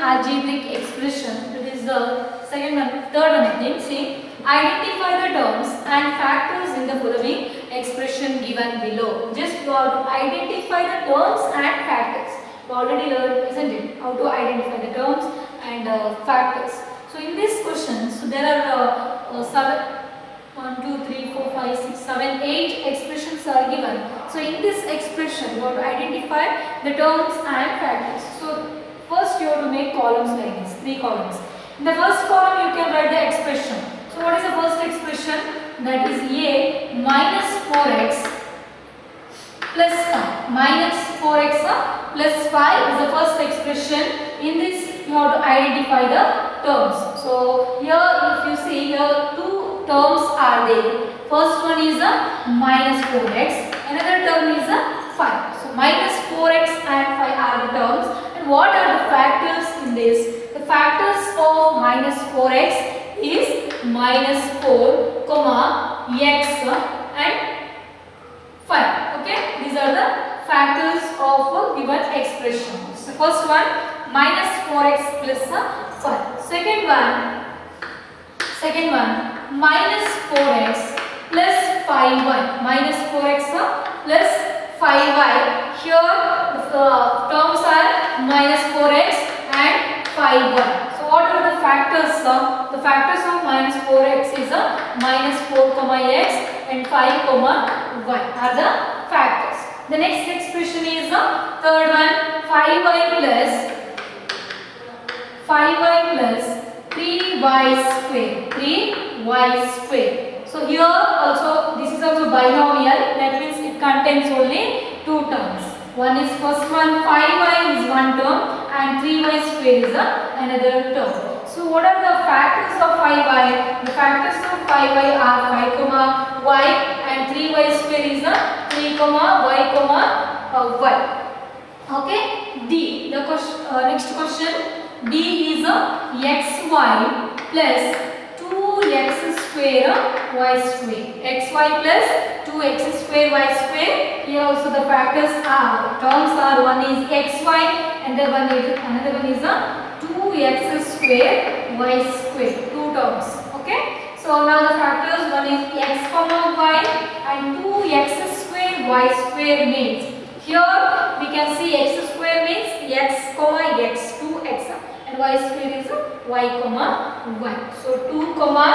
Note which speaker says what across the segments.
Speaker 1: algebraic expression. That is the second one, third one I think. See, identify the terms and factors in the following expression given below. Just you have to identify the terms and factors. You already learned, isn't it? How to identify the terms and factors. So in this question, so there are 1, 2, 3, 4, 5, 6, 7, 8 expressions are given. So in this expression, you have to identify the terms and factors. So first you have to make columns like this, 3 columns. In the first column you can write the expression. So what is the first expression? That is a minus 4x plus 5. Minus 4x plus 5 is the first expression. In this you have to identify the terms. So here if you see here 2 terms are there. First one is a minus 4x, another term is a 5. So minus 4x and 5 are the terms. And what are the factors in this? The factors of minus 4x is minus 4, comma, x and 5. Okay, these are the factors of a given expression. So first one, minus 4x plus 5. Second one, minus 4x plus 5y. Minus 4x plus 5y. Here the terms are minus 4x and 5y. So what are the factors? The factors of minus 4x is minus 4 comma x and 5 comma y are the factors. The next expression is third one, 5y plus 3y square. 3y square. So here also this is also binomial. That means it contains only 2 terms. One is first one, 5y is one term and 3y square is another term. So what are the factors of 5y? The factors of 5y are 5 comma y and 3y square is 3 comma y comma y. Okay. D. The next question. D is xy plus 2x square y square. Xy plus 2x square y square. Here also the factors are, terms are, one is xy and another one is 2x square y square. 2 terms. Okay. So now the factors, one is x comma y and 2x square y square means, here we can see x square means x comma x, 2x, and y square is y comma y. So 2 comma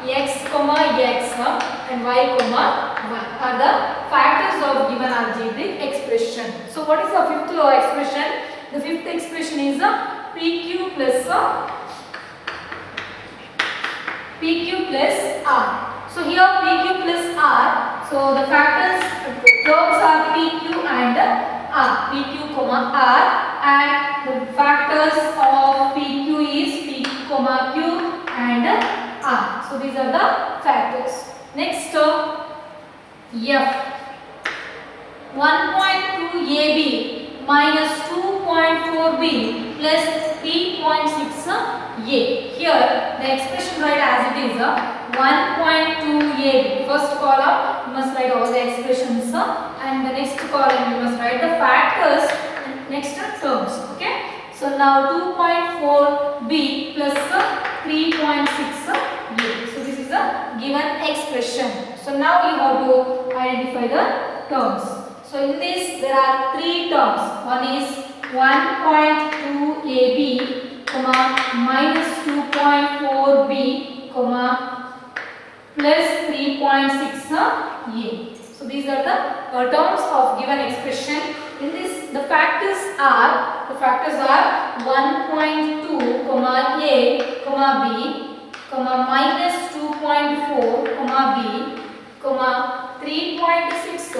Speaker 1: x and y comma y are the factors of given algebraic expression. So what is the fifth law expression? The fifth expression is PQ plus R. So here PQ plus R. So the factors, terms are PQ and R. PQ comma R, and the factors of PQ is PQ comma Q and R. So these are the factors. Next F. 1.2 AB minus 2.4B plus 3.6 A. Here the expression write as it is 1.2 AB. First column you must write all the expressions and the next column you must write the factors and next terms. Okay. So now 2.4 B plus 3.6 A. So this is a given expression. So now you have to identify the terms. So in this there are 3 terms. One is 1.2 AB, minus 2.4 B, plus 3.6 A. So these are the terms of given expression. In this the factors are 1.2, A, B, minus 2.4, B, 3.6,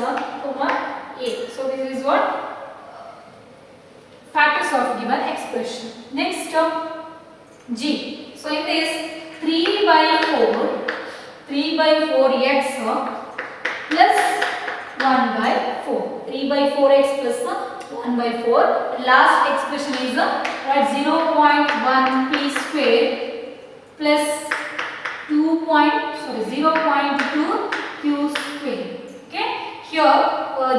Speaker 1: A. So this is what factors of given expression. Next G. So in this 3 by 4x plus 1 by 4. 3 by 4x plus 1 by 4. Last expression is 0.1 p square plus 0.2 q square. Okay. Here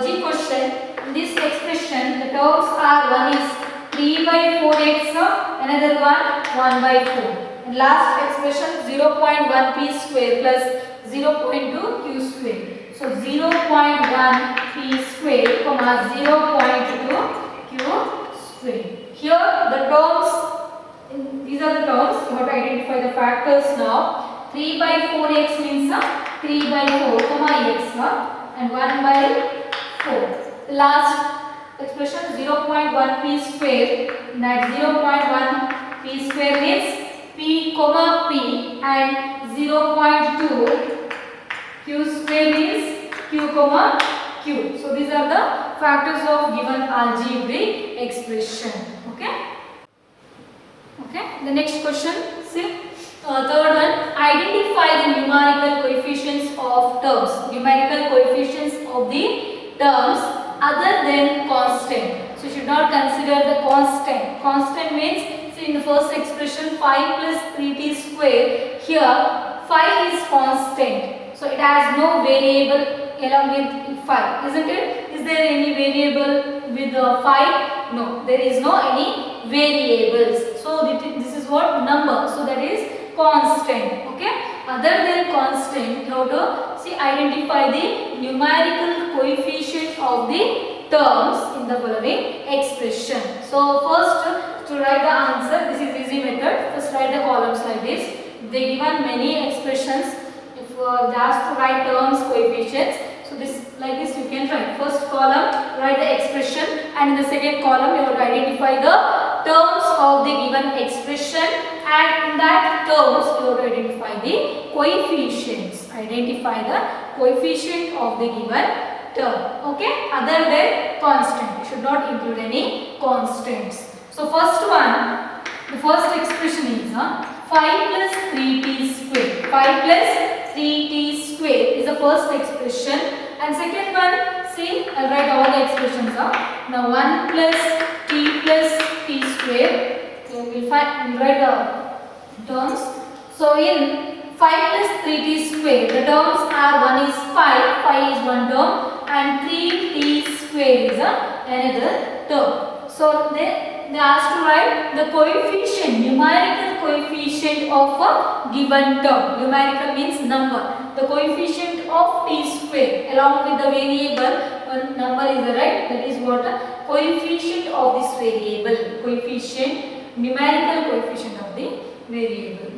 Speaker 1: G question. In this expression the terms are, one is 3 by 4x, another one 1 by 4. And last expression 0.1 p square plus 0.2 q square. So 0.1 p square comma 0.2 q square. Here the terms, these are the terms, you have to identify the factors now. 3 by 4x means 3 by 4 comma x and 1 by 4. The last expression 0.1 p square, that 0.1 p square means p comma p and 0.2 q square means q comma q. So these are the factors of given algebraic expression. Okay. Okay. The next question, see. Third one, identify the numerical coefficients of terms. Numerical coefficients of the terms other than constant. So you should not consider the constant. Constant means, see in the first expression 5 plus 3t square, here 5 is constant. So it has no variable along with 5, isn't it? Is there any variable with 5? No, there is no any variables. So this is what number. So that is constant. Okay. Other than constant, you have to see identify the numerical coefficient of the terms in the following expression. So first, to write the answer, this is easy method. First write the columns like this. They given many expressions. If they ask to write terms, coefficients, so this like this you can write. First column write the expression, and in the second column you have to identify the terms of the given expression, and in that terms you have to identify the coefficients. Identify the coefficient of the given term. Okay, other than constant. You should not include any constants. So first one, the first expression is 5 plus 3t square. 5 plus 3t square is the first expression, and second one, see, I'll write all the expressions. Now 1 plus t square. So we'll write the terms. So in 5 plus 3t square, the terms are, 1 is 5, 5 is one term, and 3t square is another term. So they asked to write the coefficient, numerical coefficient of a given term. Numerical means number. The coefficient of t square along with the variable, one number is right, that is what coefficient of this variable. Coefficient, numerical coefficient of the variable.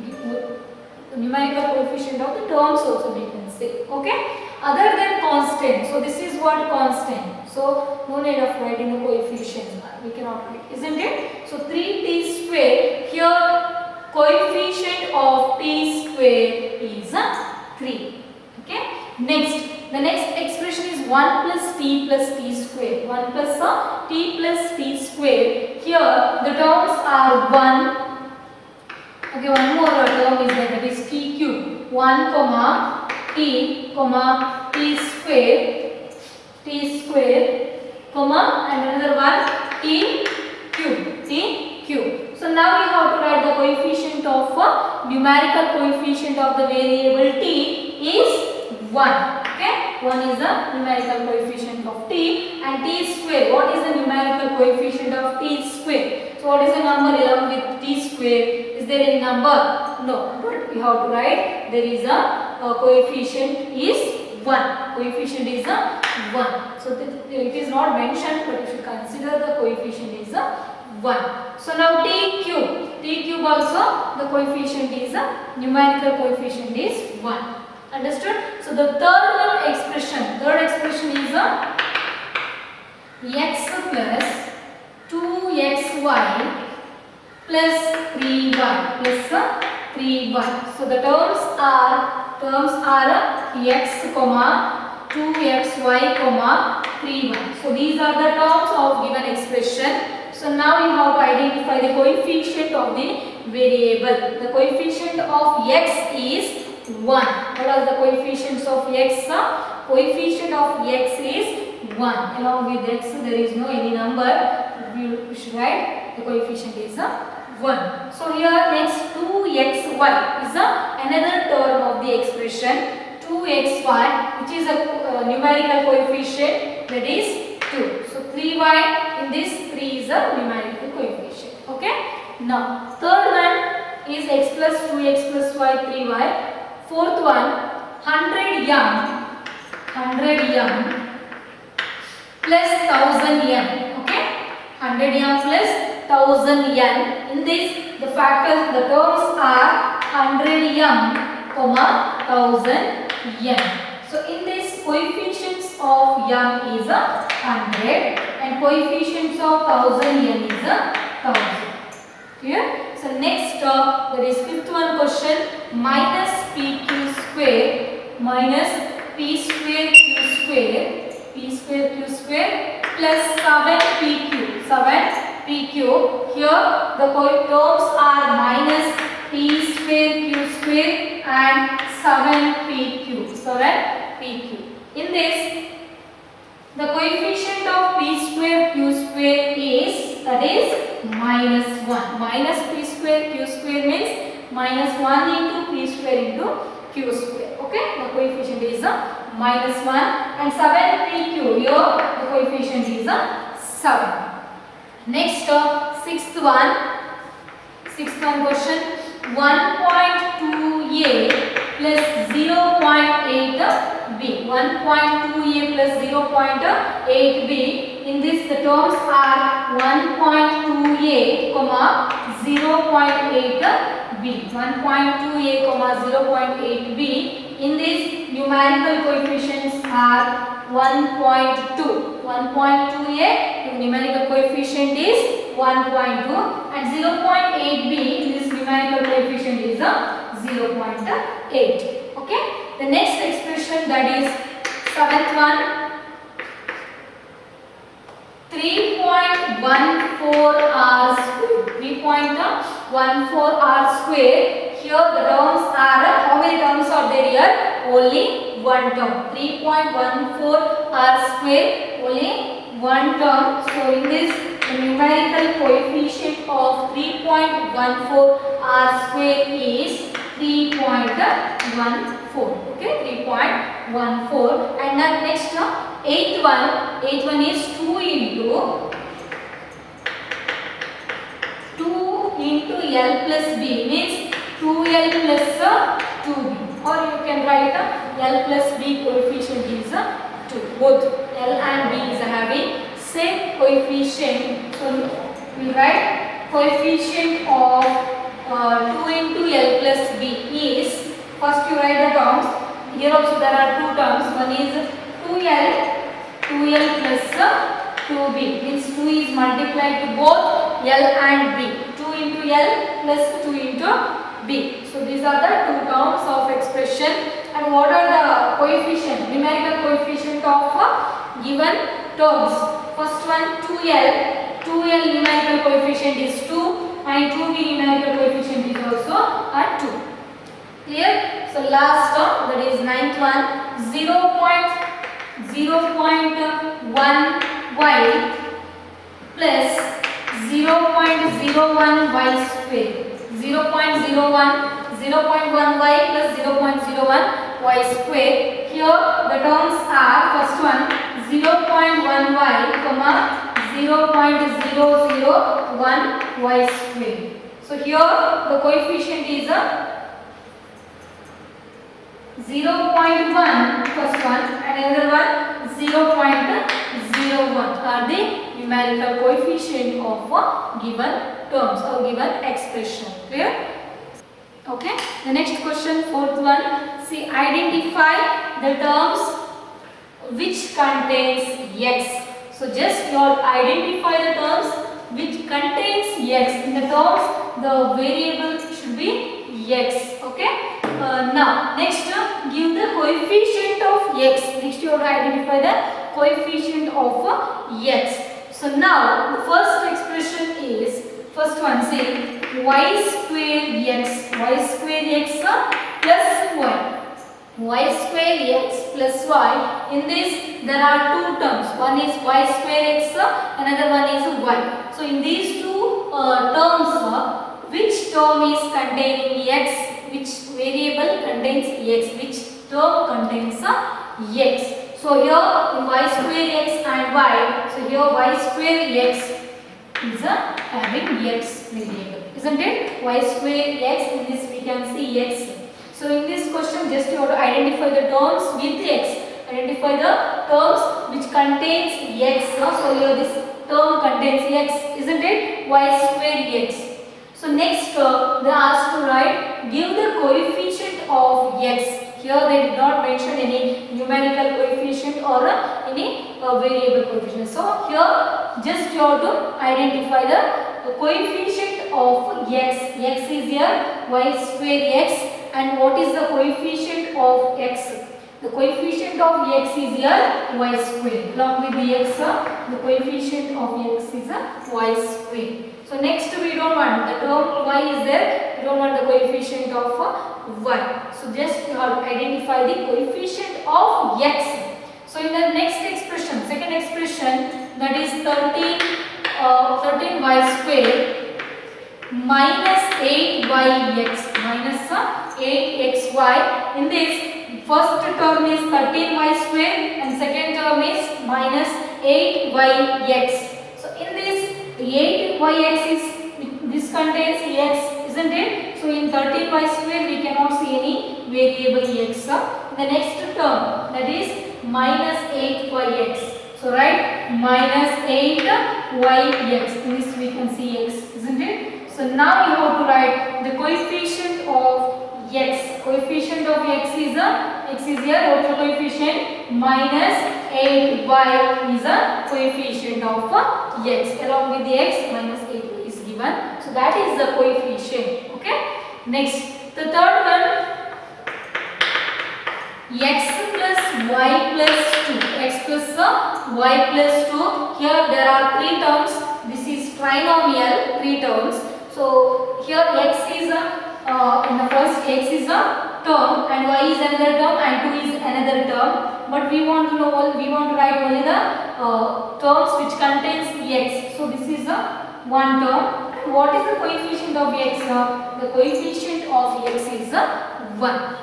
Speaker 1: The numerical coefficient of the terms also we can say. Okay. Other than constant. So this is what constant. So no need of writing the coefficients. We cannot write, isn't it? So 3t square. Here coefficient of t square is 3. Okay. Next, the next expression is 1 plus t square. 1 plus t plus t square. Here the terms are 1. Okay, one more term is there, that is t cube. 1 comma t comma t square comma and another one t cube. So now we have to write the coefficient of numerical coefficient of the variable t is 1. Okay, 1 is the numerical coefficient of t, and t square. What is the numerical coefficient of t square? So what is the number along with t square? Is there any number? No, but we have to write there is a coefficient is 1. Coefficient is 1. So it is not mentioned, but you should consider the coefficient is 1. So now t cube also the coefficient is numerical coefficient is 1. Understood? So the third expression is x plus 2xy plus 3y plus 3y. So the terms are x comma 2xy comma 3y. So these are the terms of given expression. So now you have to identify the coefficient of the variable. The coefficient of x is 1. What are the coefficients of x? Coefficient of x is 1. Along with x there is no any number. We should write the coefficient is 1. So here next 2xy is another term of the expression. 2xy, which is a numerical coefficient, that is 2. So 3y, in this 3 is a numerical coefficient. Okay. Now third one is x plus 2x plus y 3y. Fourth one 100 m plus 1000 m. Okay. 100 m plus 1000 m. In this the factors, the terms are 100 m, 1000 m. So in this coefficients of m is a 100 and coefficients of 1000 m is a 1000. Clear? So next that is fifth one question, minus pq square minus p square q square plus 7pq. Here the terms are minus p square q square and 7pq. In this the coefficient of p square q square is, that is minus 1. Minus p square q square means minus 1 into p square into q square. Okay, the coefficient is a minus 1 and 7pq. Here the coefficient is a 7. Next sixth one question, 1.2a plus 0.8b. 1.2a plus 0.8b. In this the terms are 1.2a, 0.8b. 1.2a, 0.8b. In this numerical coefficients are 1.2. 1.2a numerical coefficient is 1.2 and 0.8b this numerical coefficient is a 0.8. Okay. The next expression, that is seventh one, 3.14 r square. 3.14 r square. Here the terms are, how many terms are there here? Only one term. 3.14 r square, only one term. So in this the numerical coefficient of 3.14 r square is 3.14. Okay, 3.14. And then next eighth one is 2 into L plus B, means 2L plus 2B, or you can write L plus B coefficient is 2. Both L and B is having same coefficient. So we write coefficient of 2 into L plus B is, first you write the terms. Here also there are two terms. One is 2L plus 2B, means 2 is multiplied to both L and B. 2 into L plus 2 into B. So these are the two terms of expression. And what are the coefficient, numerical coefficient of given terms? First one 2L. 2L numerical coefficient is 2 and 2B numerical coefficient is also a 2. Clear? So last term, that is ninth one, 0.01y plus 0.01y square. 0.1y plus 0.01y square. Here the terms are, first one 0.1y, 0.001y square. So here the coefficient is a 0.1, first one, and another one 0.01 are the numerical coefficient of given terms or given expression. Clear? Okay. The next question, fourth one. See, identify the terms which contains x. So just you identify the terms which contains x. In the terms, the variable should be x. Okay. Now next give the coefficient of x. Next you have to identify the coefficient of x. So now the first expression is, first one say y square x plus y. Y square x plus y. In this there are two terms. One is y square x, another one is y. So in these two terms, which term is containing x? Which variable contains x? Which term contains x? So here y square x and y. So here y square x is having x variable, isn't it? Y square x, in this we can see x. So in this question just you have to identify the terms with x. Identify the terms which contains x. So here this term contains x, isn't it? Y square x. So next they asked to write, give the coefficient of x. Here they did not mention any numerical coefficient or any variable coefficient. So here just you have to identify the coefficient of x. X is here y square x, and what is the coefficient of x? The coefficient of x is here y square. Along with the x, the coefficient of x is y square. So next we don't want the term y is there. We don't want the coefficient of y. So just you have to identify the coefficient of x. So in the next expression, second expression, that is 13y square minus 8yx minus 8xy. In this first term is 13y square and second term is minus 8yx. So in this 8yx is, this contains x, isn't it? So in 13y square we cannot see any variable x. The next term, that is minus 8yx. So write minus 8yx. In this we can see x, isn't it? So now you have to write the coefficient of x. Coefficient of x is here. What is the coefficient? Minus 8y is a coefficient of x. Along with the x, minus 8y is given. So that is the coefficient. Okay. Next, the third one, x plus y plus 2. X plus y plus 2. Here there are three terms. This is trinomial, three terms. So here x is in the first x is a term and y is another term and 2 is another term. But we want to know, we want to write only the terms which contains x. So this is one term. And what is the coefficient of x? The coefficient of x is 1.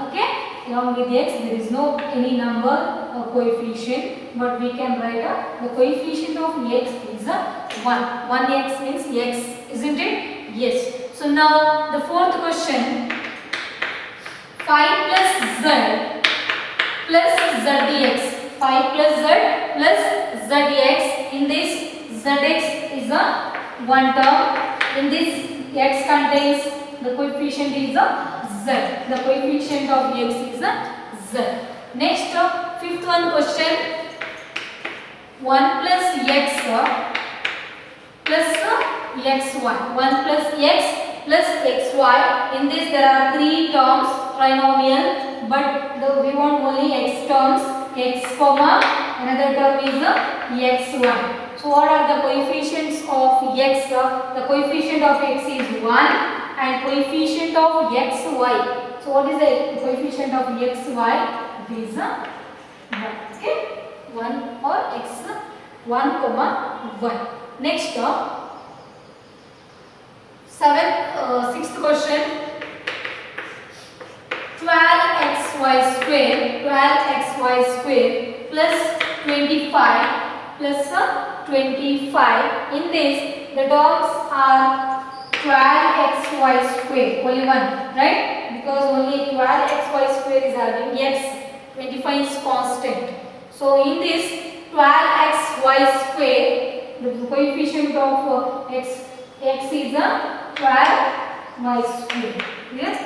Speaker 1: Okay. Along with x there is no any number or coefficient, but we can write the coefficient of x is 1. 1x means x, isn't it? Yes. So now the fourth question, 5 plus z plus zdx. 5 plus z plus zdx. In this zx is a one term. In this x contains the coefficient is a z. The coefficient of x is a z. Next, fifth one question, 1 plus x plus xy. 1 plus x plus xy. In this there are three terms, trinomial, but we want only x terms. X comma another term is xy. So what are the coefficients of x? The coefficient of x is 1 and coefficient of xy. So what is the coefficient of xy? It is 1. Okay, 1 or x 1 comma 1. Next, sixth question, 12xy square plus 25 plus 25. In this the terms are 12xy square, only one, right? Because only 12xy square is having x, 25 is constant. So in this 12xy square, the coefficient of x is 12y square. Yes?